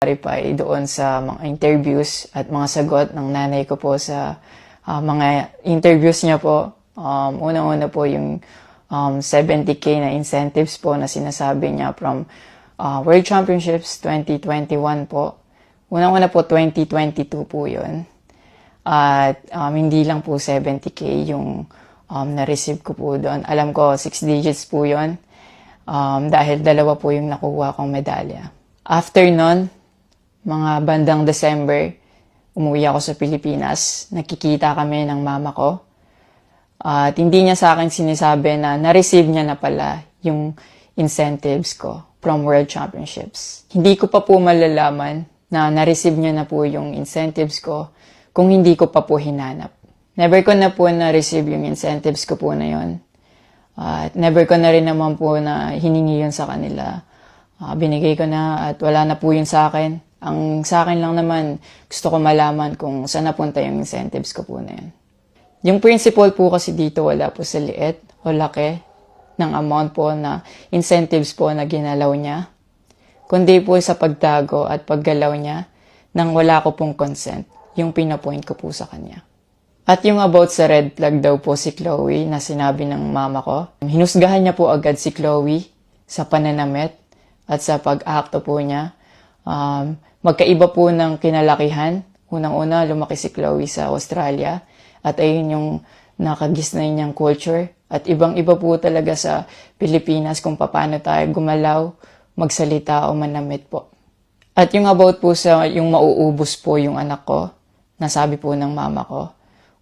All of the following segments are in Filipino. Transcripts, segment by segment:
Verify doon sa mga interviews at mga sagot ng nanay ko po sa mga interviews niya po. Unang-una po yung 70K na incentives po na sinasabi niya from World Championships 2021 po. Unang-una po 2022 po yun. At hindi lang po 70K yung na-receive ko po doon. Alam ko 6 digits po yun dahil dalawa po yung nakuha kong medalya. After nun, mga bandang December, umuwi ako sa Pilipinas. Nakikita kami ng mama ko. At hindi niya sa akin sinasabi na na-receive niya na pala yung incentives ko from World Championships. Hindi ko pa po malalaman na na-receive niya na po yung incentives ko kung hindi ko pa po hinanap. Never ko na po na-receive yung incentives ko po na yun. At never ko na rin naman po na hiningi yun sa kanila. Binigay ko na at wala na po yun sa akin. Ang sa akin lang naman, gusto ko malaman kung saan napunta yung incentives ko po na yun. Yung principle po kasi dito wala po sa liit o laki ng amount po na incentives po na ginalaw niya, kundi po sa pagtago at paggalaw niya nang wala ko pong consent, yung pinapoint ko po sa kanya. At yung about sa red flag daw po si Chloe na sinabi ng mama ko, hinusgahan niya po agad si Chloe sa pananamit at sa pag-acto po niya. Magkaiba po ng kinalakihan. Unang-una, lumaki si Chloe sa Australia at ayun yung nakagisnay niyang culture. At ibang-iba po talaga sa Pilipinas kung paano tayo gumalaw, magsalita o manamit po. At yung about po sa yung mauubos po yung anak ko, nasabi po ng mama ko.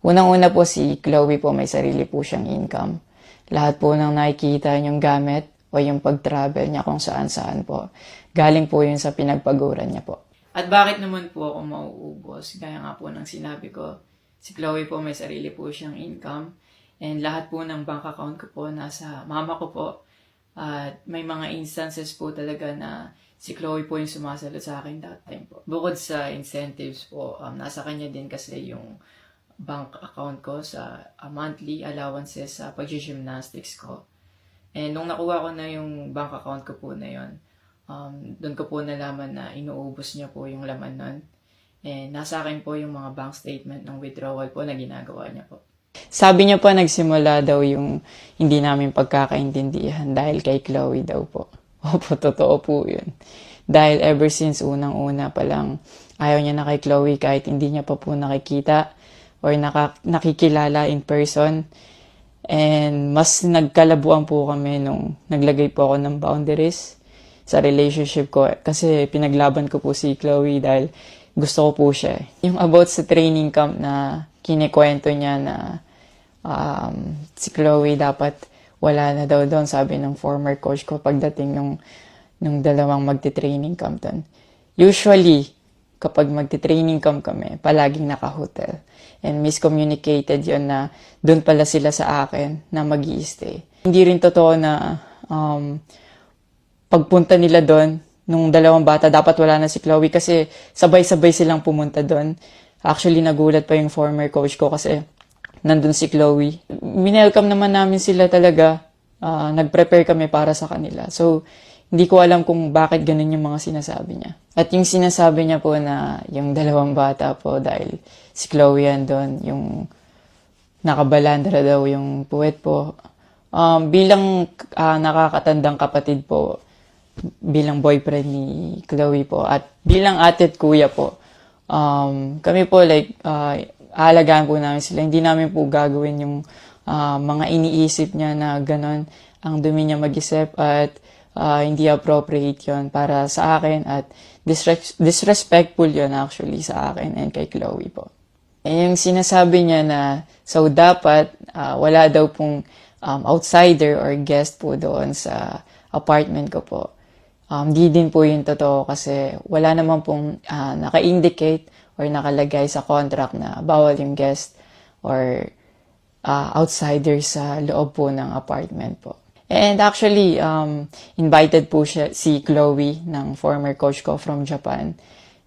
Unang-una po si Chloe po may sarili po siyang income. Lahat po ng nakikita niyong gamit o yung pag-travel niya kung saan-saan po. Galing po yun sa pinagpaguran niya po. At bakit naman po ako mauubos? Gaya nga po ng sinabi ko, si Chloe po may sarili po siyang income and lahat po ng bank account ko po nasa mama ko po. At may mga instances po talaga na si Chloe po yung sumasagot sa akin that time po. Bukod sa incentives po, nasa kanya din kasi yung bank account ko sa monthly allowances sa pag-gymnastics ko. And nung nakuha ko na yung bank account ko po na yun, doon ko po nalaman na inuubos niya po yung laman nun. And nasa akin po yung mga bank statement ng withdrawal po na ginagawa niya po. Sabi niya po nagsimula daw yung hindi namin pagkakaintindihan dahil kay Chloe daw po. Opo, totoo po yun. Dahil ever since unang-una pa lang, ayaw niya na kay Chloe kahit hindi niya pa po nakikita or nakikilala in person. And mas nagkalabuan po kami nung naglagay po ako ng boundaries sa relationship ko. Kasi pinaglaban ko po si Chloe dahil gusto ko po siya. Yung about sa training camp na kinikwento niya na si Chloe dapat wala na daw doon, sabi ng former coach ko pagdating nung dalawang magti-training camp doon. Usually, kapag magti-training camp kami, palaging naka-hotel. And miscommunicated yun na doon pala sila sa akin na mag-i-stay. Hindi rin totoo na pagpunta nila doon, nung dalawang bata, dapat wala na si Chloe kasi sabay-sabay silang pumunta doon. Actually, nagulat pa yung former coach ko kasi nandun si Chloe. Minelcome naman namin sila talaga. Nag-prepare kami para sa kanila. So, hindi ko alam kung bakit ganun yung mga sinasabi niya. At yung sinasabi niya po na yung dalawang bata po dahil si Chloe yan doon, yung nakabalandra daw yung puwet po. Bilang nakakatandang kapatid po, bilang boyfriend ni Chloe po, at bilang ate at kuya po, kami po aalagaan po namin sila. Hindi namin po gagawin yung mga iniisip niya na gano'n. Ang dumi niya mag-isip at hindi appropriate yon para sa akin at disrespectful yon actually sa akin and kay Chloe po. And yung sinasabi niya na so dapat wala daw pong outsider or guest po doon sa apartment ko po. Di din po yung totoo kasi wala naman pong naka-indicate or nakalagay sa contract na bawal yung guest or outsider sa loob po ng apartment po. And actually, invited po si Chloe ng former coach ko from Japan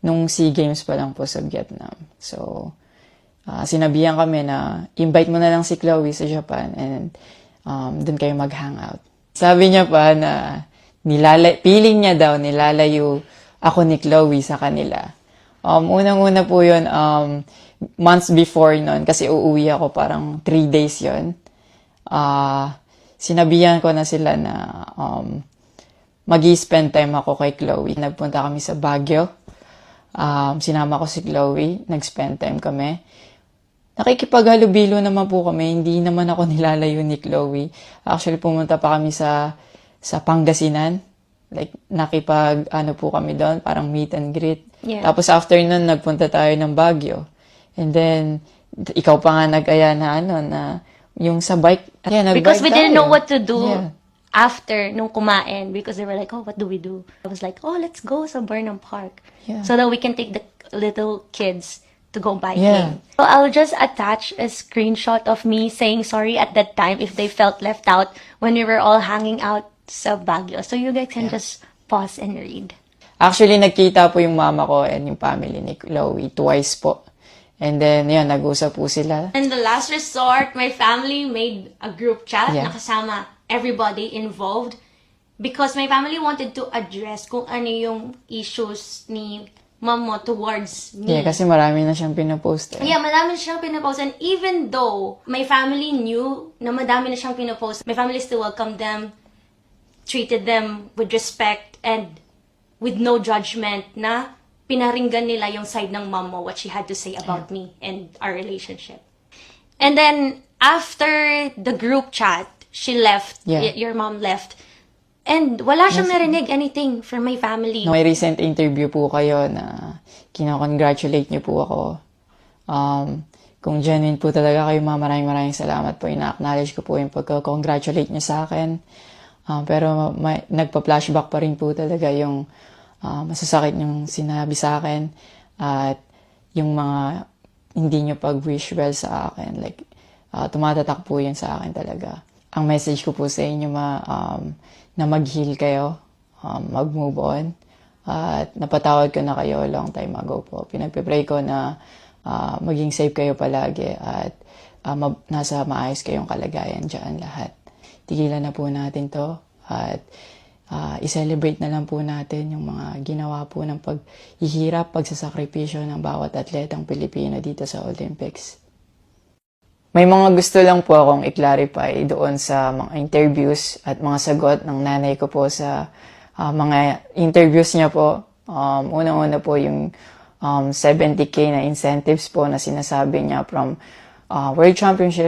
nung SEA Games pa lang po sa Vietnam. So, sinabihan kami na invite mo na lang si Chloe sa Japan and doon kayo mag-hangout. Sabi niya pa na feeling niya daw nilalayo ako ni Chloe sa kanila. Unang-una po yun, months before nun, kasi uuwi ako parang 3 days yun. Sinabihan ko na sila na mag-i-spend time ako kay Chloe. Nagpunta kami sa Baguio. Sinama ko si Chloe, nag-spend time kami. Nakikipaghalubilo naman po kami, hindi naman ako nilalayo ni Chloe. Actually, pumunta pa kami sa Pangasinan. Like, ano po kami doon, parang meet and greet. Yeah. Tapos after nun, nagpunta tayo ng Baguio. And then, ikaw pa nga nag-aya na yung sa bike. Yeah, nag-bike Because we didn't tayo. know what to do Yeah. after nung kumain. Because they were like, oh, what do we do? I was like, oh, let's go sa Burnham Park. Yeah. So that we can take the little kids to go Yeah. biking. So I'll just attach a screenshot of me saying sorry at that time if they felt left out when we were all hanging out sa Baguio. So you guys can just pause and read. Actually, nagkita po yung mama ko and yung family ni Chloe twice po. And then, yun, nag-usap po sila. In the last resort, my family made a group chat Yeah. na kasama everybody involved because my family wanted to address kung ano yung issues ni mom mo towards me. Yeah, kasi marami na siyang pinapost eh. Yeah, madami na siyang pinapost. And even though my family knew na madami na siyang pinapost, my family still welcomed them, treated them with respect and with no judgment na pinaringgan nila yung side ng mom mo, what she had to say about me and our relationship. And then, after the group chat, she left, Yeah. your mom left, and wala siyang narinig anything from my family. May recent interview po kayo na kinakongratulate niyo po ako. Kung genuine po talaga kayo, maraming salamat po. Ina-acknowledge ko po yung pagka-congratulate niyo sa akin. Pero nagpa-flashback pa rin po talaga yung masasakit yung sinabi sa akin at yung mga hindi nyo pag-wish well sa akin. Like, tumatatak po yun sa akin talaga. Ang message ko po sa inyo na mag-heal kayo, mag-move on. At napatawad ko na kayo long time ago po. Pinagpipray ko na maging safe kayo palagi at nasa maayos kayong kalagayan dyan lahat. Tigilan na po natin to at i-celebrate na lang po natin yung mga ginawa po ng paghihirap, pagsasakripisyo ng bawat atletang Pilipino dito sa Olympics. May mga gusto lang po akong i-clarify doon sa mga interviews at mga sagot ng nanay ko po sa mga interviews niya po. Unang-una po yung 70K na incentives po na sinasabi niya from World Championships